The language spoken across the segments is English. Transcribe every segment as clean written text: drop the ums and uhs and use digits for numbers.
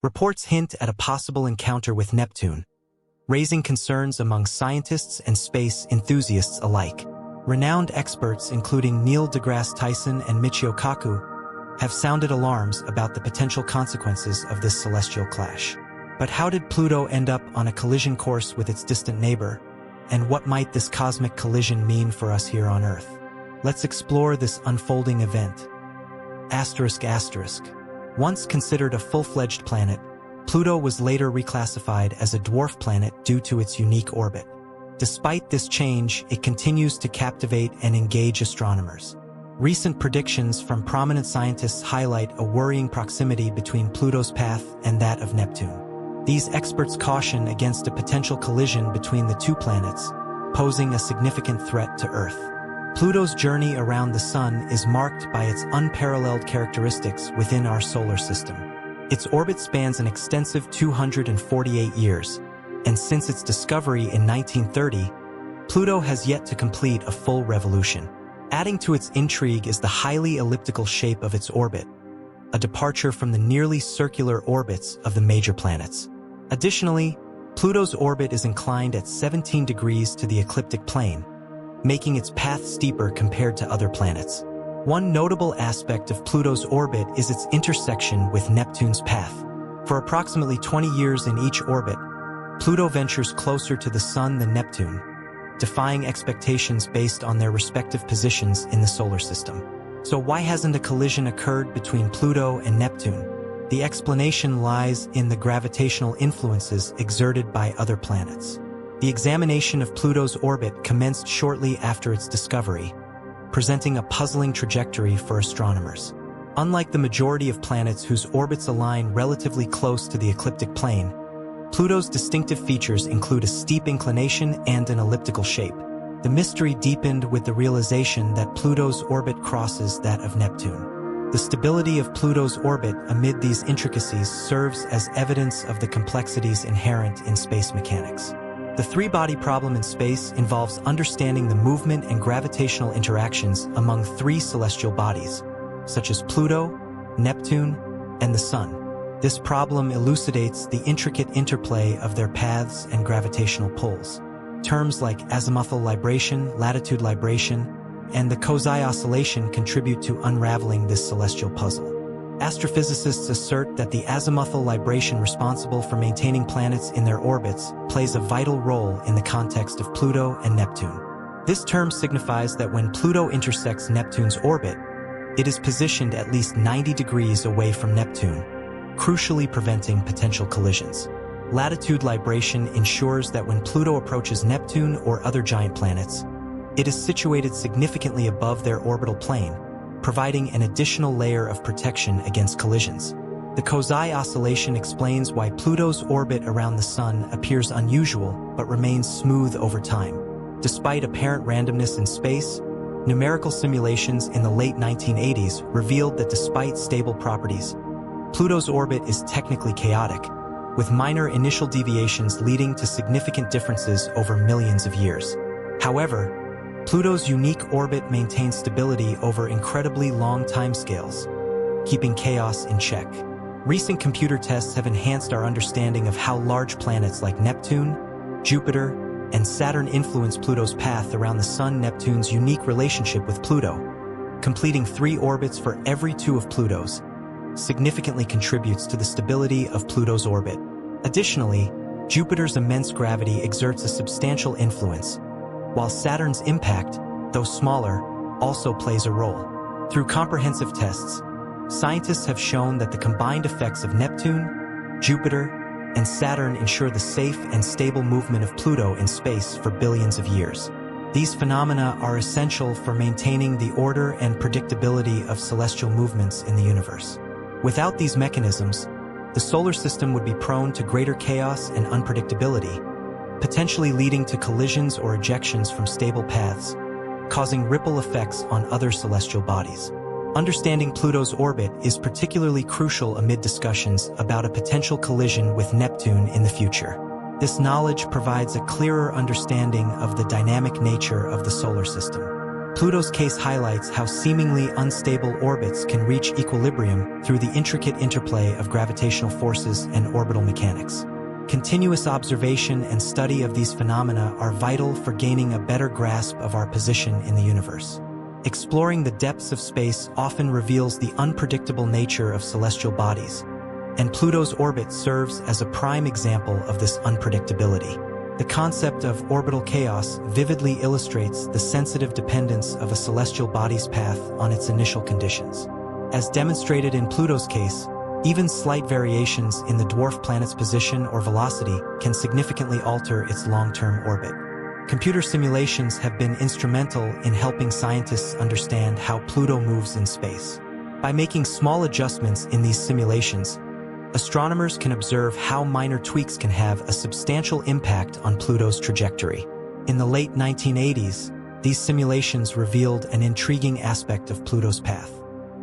Reports hint at a possible encounter with Neptune, raising concerns among scientists and space enthusiasts alike. Renowned experts including Neil deGrasse Tyson and Michio Kaku have sounded alarms about the potential consequences of this celestial clash. But how did Pluto end up on a collision course with its distant neighbor? And what might this cosmic collision mean for us here on Earth? Let's explore this unfolding event. ***. Once considered a full-fledged planet, Pluto was later reclassified as a dwarf planet due to its unique orbit. Despite this change, it continues to captivate and engage astronomers. Recent predictions from prominent scientists highlight a worrying proximity between Pluto's path and that of Neptune. These experts caution against a potential collision between the two planets, posing a significant threat to Earth. Pluto's journey around the Sun is marked by its unparalleled characteristics within our solar system. Its orbit spans an extensive 248 years, and since its discovery in 1930, Pluto has yet to complete a full revolution. Adding to its intrigue is the highly elliptical shape of its orbit, a departure from the nearly circular orbits of the major planets. Additionally, Pluto's orbit is inclined at 17 degrees to the ecliptic plane, making its path steeper compared to other planets. One notable aspect of Pluto's orbit is its intersection with Neptune's path. For approximately 20 years in each orbit, Pluto ventures closer to the Sun than Neptune, defying expectations based on their respective positions in the solar system. So why hasn't a collision occurred between Pluto and Neptune? The explanation lies in the gravitational influences exerted by other planets. The examination of Pluto's orbit commenced shortly after its discovery, presenting a puzzling trajectory for astronomers. Unlike the majority of planets whose orbits align relatively close to the ecliptic plane, Pluto's distinctive features include a steep inclination and an elliptical shape. The mystery deepened with the realization that Pluto's orbit crosses that of Neptune. The stability of Pluto's orbit amid these intricacies serves as evidence of the complexities inherent in space mechanics. The three-body problem in space involves understanding the movement and gravitational interactions among three celestial bodies, such as Pluto, Neptune, and the Sun. This problem elucidates the intricate interplay of their paths and gravitational pulls. Terms like azimuthal libration, latitude libration, and the Kozai oscillation contribute to unraveling this celestial puzzle. Astrophysicists assert that the azimuthal libration responsible for maintaining planets in their orbits plays a vital role in the context of Pluto and Neptune. This term signifies that when Pluto intersects Neptune's orbit, it is positioned at least 90 degrees away from Neptune, crucially preventing potential collisions. Latitude libration ensures that when Pluto approaches Neptune or other giant planets, it is situated significantly above their orbital plane, providing an additional layer of protection against collisions. The Kozai oscillation explains why Pluto's orbit around the Sun appears unusual but remains smooth over time. Despite apparent randomness in space, numerical simulations in the late 1980s revealed that despite stable properties, Pluto's orbit is technically chaotic, with minor initial deviations leading to significant differences over millions of years. However, Pluto's unique orbit maintains stability over incredibly long timescales, keeping chaos in check. Recent computer tests have enhanced our understanding of how large planets like Neptune, Jupiter, and Saturn influence Pluto's path around the Sun. Neptune's unique relationship with Pluto, completing 3 orbits for every 2 of Pluto's, significantly contributes to the stability of Pluto's orbit. Additionally, Jupiter's immense gravity exerts a substantial influence, while Saturn's impact, though smaller, also plays a role. Through comprehensive tests, scientists have shown that the combined effects of Neptune, Jupiter, and Saturn ensure the safe and stable movement of Pluto in space for billions of years. These phenomena are essential for maintaining the order and predictability of celestial movements in the universe. Without these mechanisms, the solar system would be prone to greater chaos and unpredictability, potentially leading to collisions or ejections from stable paths, causing ripple effects on other celestial bodies. Understanding Pluto's orbit is particularly crucial amid discussions about a potential collision with Neptune in the future. This knowledge provides a clearer understanding of the dynamic nature of the solar system. Pluto's case highlights how seemingly unstable orbits can reach equilibrium through the intricate interplay of gravitational forces and orbital mechanics. Continuous observation and study of these phenomena are vital for gaining a better grasp of our position in the universe. Exploring the depths of space often reveals the unpredictable nature of celestial bodies, and Pluto's orbit serves as a prime example of this unpredictability. The concept of orbital chaos vividly illustrates the sensitive dependence of a celestial body's path on its initial conditions. As demonstrated in Pluto's case, even slight variations in the dwarf planet's position or velocity can significantly alter its long-term orbit. Computer simulations have been instrumental in helping scientists understand how Pluto moves in space. By making small adjustments in these simulations, astronomers can observe how minor tweaks can have a substantial impact on Pluto's trajectory. In the late 1980s, these simulations revealed an intriguing aspect of Pluto's path.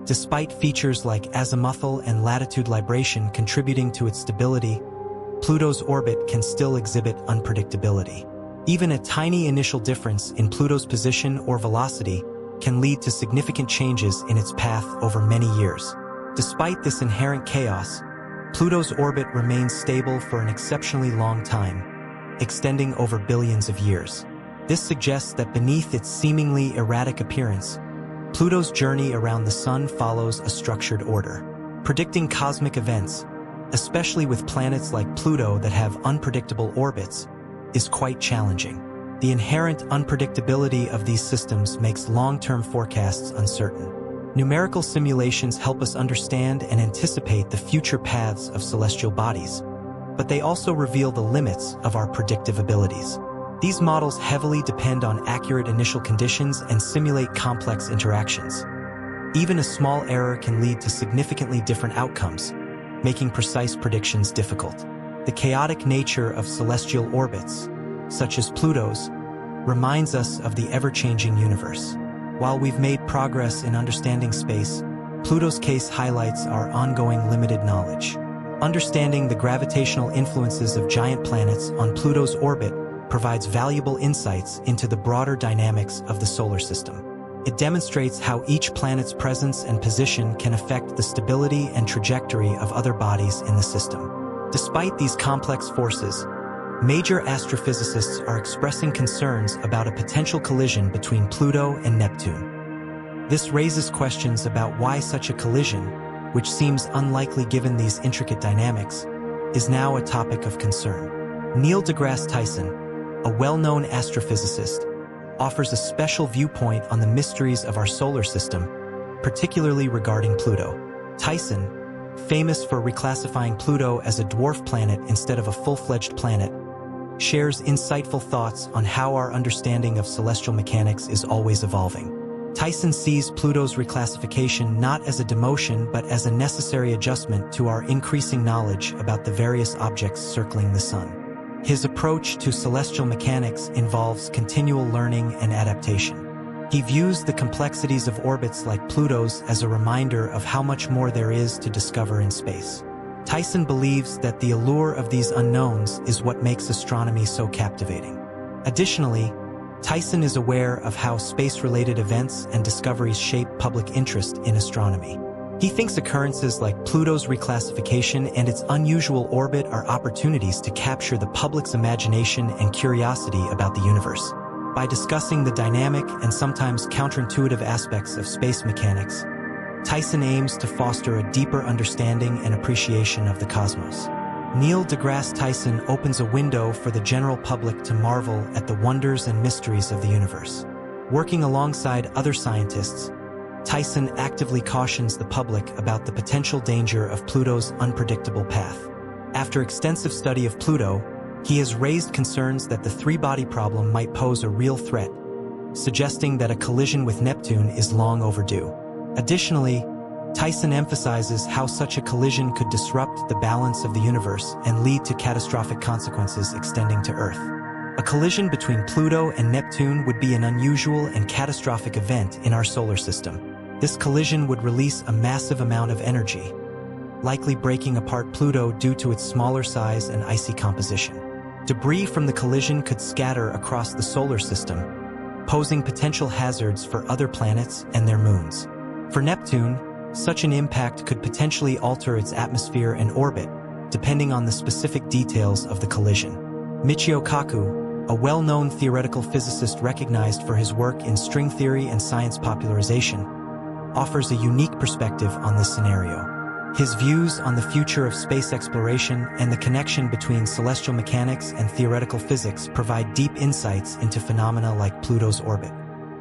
Despite features like azimuthal and latitude libration contributing to its stability, Pluto's orbit can still exhibit unpredictability. Even a tiny initial difference in Pluto's position or velocity can lead to significant changes in its path over many years. Despite this inherent chaos, Pluto's orbit remains stable for an exceptionally long time, extending over billions of years. This suggests that beneath its seemingly erratic appearance, Pluto's journey around the Sun follows a structured order. Predicting cosmic events, especially with planets like Pluto that have unpredictable orbits, is quite challenging. The inherent unpredictability of these systems makes long-term forecasts uncertain. Numerical simulations help us understand and anticipate the future paths of celestial bodies, but they also reveal the limits of our predictive abilities. These models heavily depend on accurate initial conditions and simulate complex interactions. Even a small error can lead to significantly different outcomes, making precise predictions difficult. The chaotic nature of celestial orbits, such as Pluto's, reminds us of the ever-changing universe. While we've made progress in understanding space, Pluto's case highlights our ongoing limited knowledge. Understanding the gravitational influences of giant planets on Pluto's orbit provides valuable insights into the broader dynamics of the solar system. It demonstrates how each planet's presence and position can affect the stability and trajectory of other bodies in the system. Despite these complex forces, major astrophysicists are expressing concerns about a potential collision between Pluto and Neptune. This raises questions about why such a collision, which seems unlikely given these intricate dynamics, is now a topic of concern. Neil deGrasse Tyson, a well-known astrophysicist, offers a special viewpoint on the mysteries of our solar system, particularly regarding Pluto. Tyson, famous for reclassifying Pluto as a dwarf planet instead of a full-fledged planet, shares insightful thoughts on how our understanding of celestial mechanics is always evolving. Tyson sees Pluto's reclassification not as a demotion but as a necessary adjustment to our increasing knowledge about the various objects circling the Sun. His approach to celestial mechanics involves continual learning and adaptation. He views the complexities of orbits like Pluto's as a reminder of how much more there is to discover in space. Tyson believes that the allure of these unknowns is what makes astronomy so captivating. Additionally, Tyson is aware of how space-related events and discoveries shape public interest in astronomy. He thinks occurrences like Pluto's reclassification and its unusual orbit are opportunities to capture the public's imagination and curiosity about the universe. By discussing the dynamic and sometimes counterintuitive aspects of space mechanics, Tyson aims to foster a deeper understanding and appreciation of the cosmos. Neil deGrasse Tyson opens a window for the general public to marvel at the wonders and mysteries of the universe. Working alongside other scientists, Tyson actively cautions the public about the potential danger of Pluto's unpredictable path. After extensive study of Pluto, he has raised concerns that the three-body problem might pose a real threat, suggesting that a collision with Neptune is long overdue. Additionally, Tyson emphasizes how such a collision could disrupt the balance of the universe and lead to catastrophic consequences extending to Earth. A collision between Pluto and Neptune would be an unusual and catastrophic event in our solar system. This collision would release a massive amount of energy, likely breaking apart Pluto due to its smaller size and icy composition. Debris from the collision could scatter across the solar system, posing potential hazards for other planets and their moons. For Neptune, such an impact could potentially alter its atmosphere and orbit, depending on the specific details of the collision. Michio Kaku, a well-known theoretical physicist recognized for his work in string theory and science popularization, offers a unique perspective on this scenario. His views on the future of space exploration and the connection between celestial mechanics and theoretical physics provide deep insights into phenomena like Pluto's orbit.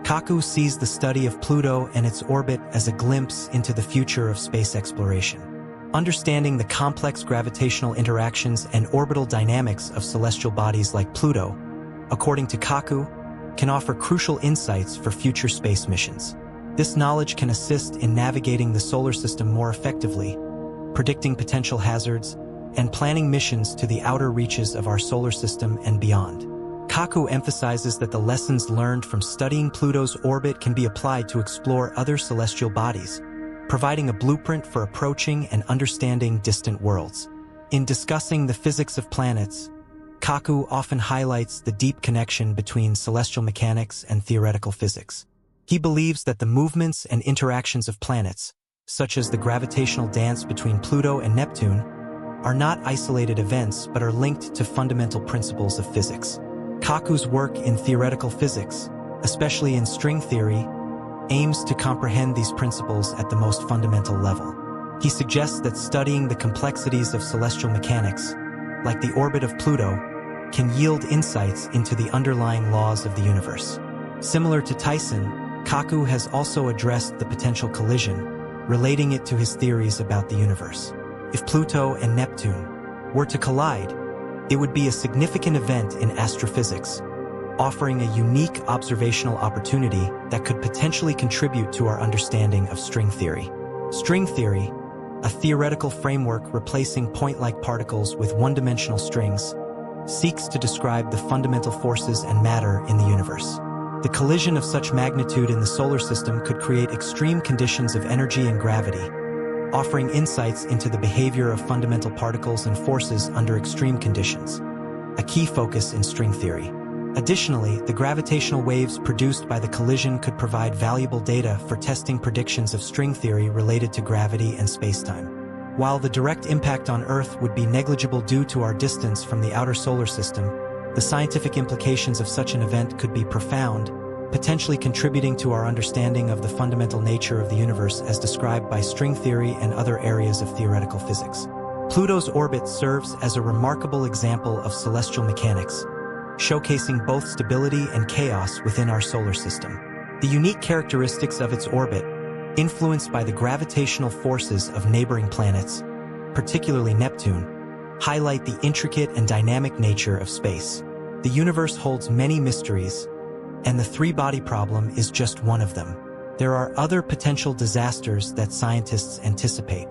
Kaku sees the study of Pluto and its orbit as a glimpse into the future of space exploration. Understanding the complex gravitational interactions and orbital dynamics of celestial bodies like Pluto, according to Kaku, can offer crucial insights for future space missions. This knowledge can assist in navigating the solar system more effectively, predicting potential hazards, and planning missions to the outer reaches of our solar system and beyond. Kaku emphasizes that the lessons learned from studying Pluto's orbit can be applied to explore other celestial bodies, providing a blueprint for approaching and understanding distant worlds. In discussing the physics of planets, Kaku often highlights the deep connection between celestial mechanics and theoretical physics. He believes that the movements and interactions of planets, such as the gravitational dance between Pluto and Neptune, are not isolated events but are linked to fundamental principles of physics. Kaku's work in theoretical physics, especially in string theory, aims to comprehend these principles at the most fundamental level. He suggests that studying the complexities of celestial mechanics, like the orbit of Pluto, can yield insights into the underlying laws of the universe. Similar to Tyson, Kaku has also addressed the potential collision, relating it to his theories about the universe. If Pluto and Neptune were to collide, it would be a significant event in astrophysics, offering a unique observational opportunity that could potentially contribute to our understanding of string theory. String theory, a theoretical framework replacing point-like particles with one-dimensional strings, seeks to describe the fundamental forces and matter in the universe. The collision of such magnitude in the solar system could create extreme conditions of energy and gravity, offering insights into the behavior of fundamental particles and forces under extreme conditions, a key focus in string theory. Additionally, the gravitational waves produced by the collision could provide valuable data for testing predictions of string theory related to gravity and spacetime. While the direct impact on Earth would be negligible due to our distance from the outer solar system, the scientific implications of such an event could be profound, potentially contributing to our understanding of the fundamental nature of the universe as described by string theory and other areas of theoretical physics. Pluto's orbit serves as a remarkable example of celestial mechanics, showcasing both stability and chaos within our solar system. The unique characteristics of its orbit, influenced by the gravitational forces of neighboring planets, particularly Neptune, highlight the intricate and dynamic nature of space. The universe holds many mysteries, and the three-body problem is just one of them. There are other potential disasters that scientists anticipate.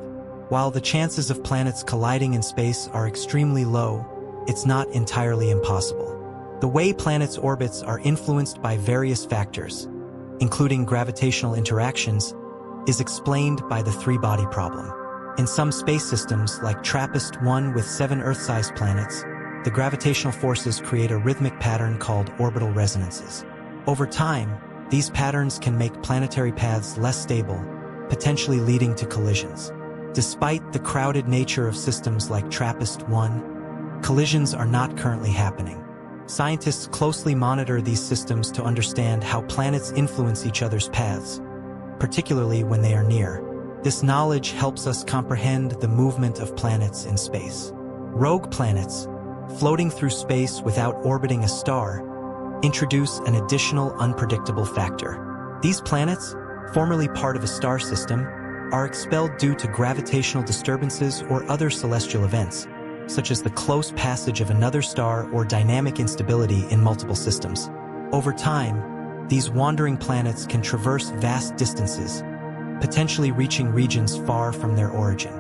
While the chances of planets colliding in space are extremely low, it's not entirely impossible. The way planets' orbits are influenced by various factors, including gravitational interactions, is explained by the three-body problem. In some space systems, like TRAPPIST-1 with 7 Earth-sized planets, the gravitational forces create a rhythmic pattern called orbital resonances. Over time, these patterns can make planetary paths less stable, potentially leading to collisions. Despite the crowded nature of systems like TRAPPIST-1, collisions are not currently happening. Scientists closely monitor these systems to understand how planets influence each other's paths, particularly when they are near. This knowledge helps us comprehend the movement of planets in space. Rogue planets, floating through space without orbiting a star, introduce an additional unpredictable factor. These planets, formerly part of a star system, are expelled due to gravitational disturbances or other celestial events, such as the close passage of another star or dynamic instability in multiple systems. Over time, these wandering planets can traverse vast distances, potentially reaching regions far from their origin.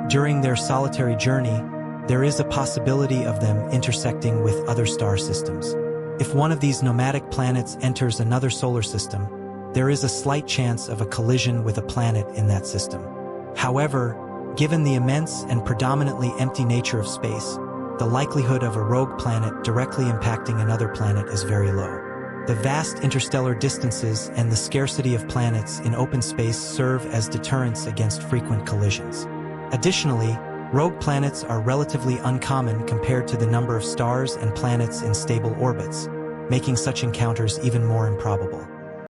During their solitary journey, there is a possibility of them intersecting with other star systems. If one of these nomadic planets enters another solar system, there is a slight chance of a collision with a planet in that system. However, given the immense and predominantly empty nature of space, the likelihood of a rogue planet directly impacting another planet is very low. The vast interstellar distances and the scarcity of planets in open space serve as deterrents against frequent collisions. Additionally, rogue planets are relatively uncommon compared to the number of stars and planets in stable orbits, making such encounters even more improbable.